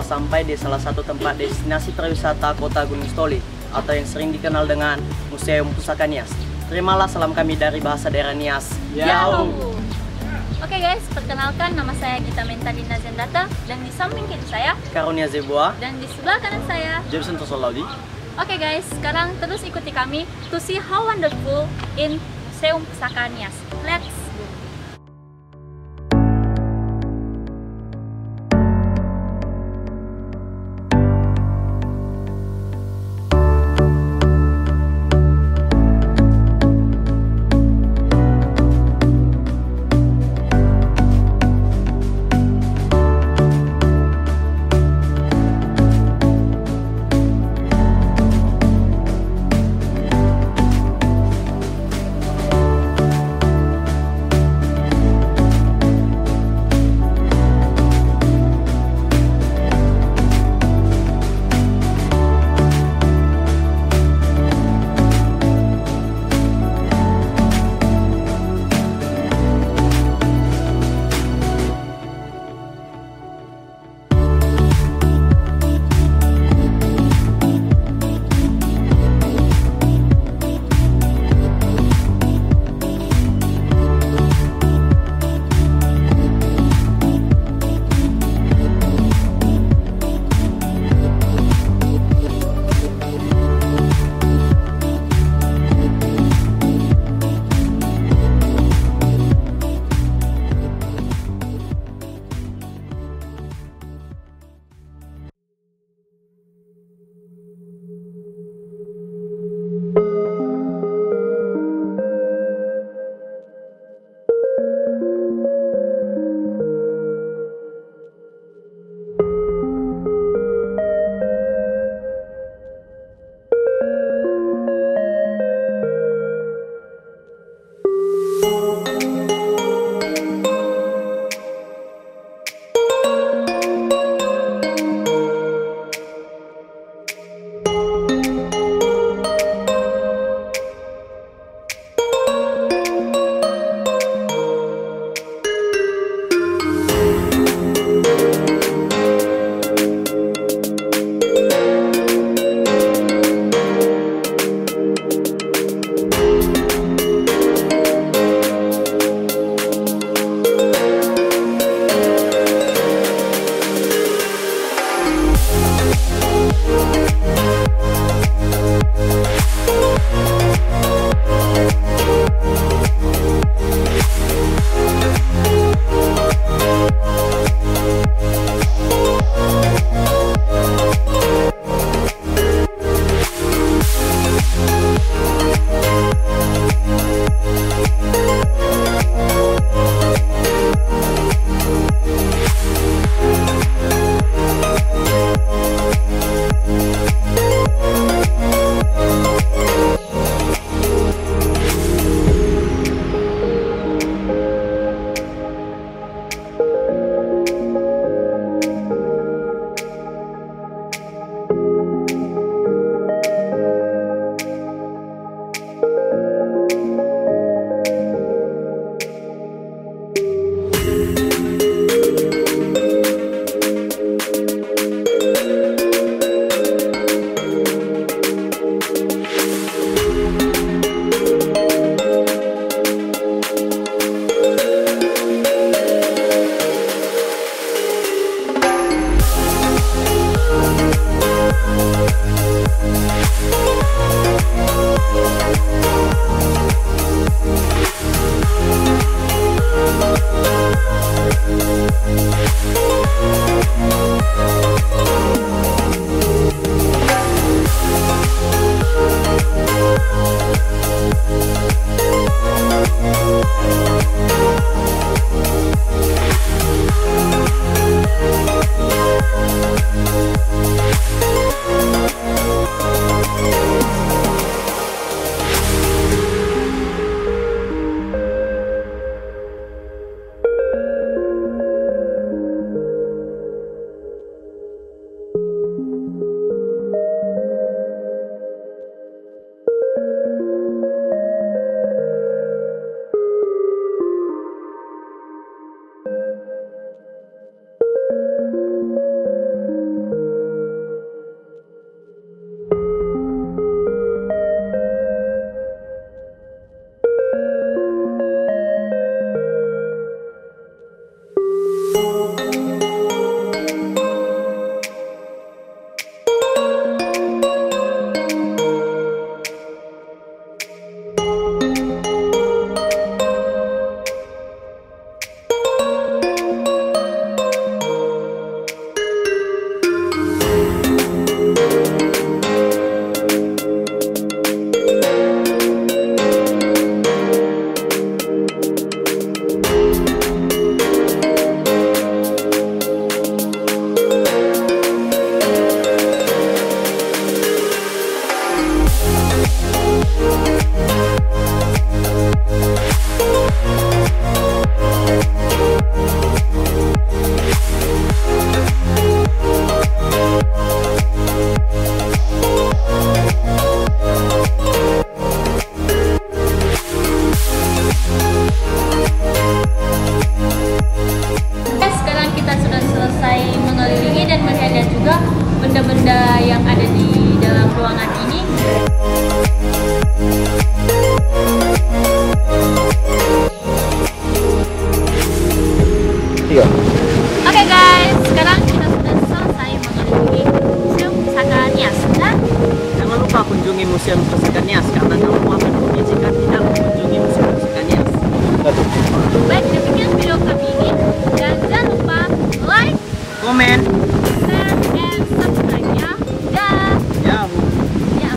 telah sampai di salah satu tempat destinasi pariwisata Kota Gunung Stoli atau yang sering dikenal dengan Museum Pusaka Nias. Terimalah salam kami dari bahasa daerah Nias. Yau. Oke guys, perkenalkan nama saya Gita Mentalina Zendata dan di samping kiri saya Karunia Zebua dan di sebelah kanan saya Jameson Tosolaudi. Oke guys, sekarang terus ikuti kami to see how wonderful in Museum Pusaka Nias. Let's go! yang ada di dalam ruangan ini. Iya. Oke guys, sekarang kita sudah selesai mengelilingi Museum Pusaka Nias. Dan Jangan lupa kunjungi Museum Pusaka Nias karena kamu akan menyaksikan tidak mengunjungi Museum Pusaka Nias. baik, demikian video kami ini. Dan jangan lupa like, Komen. share, and subscribe ya. Dah. Yahoo. Ya.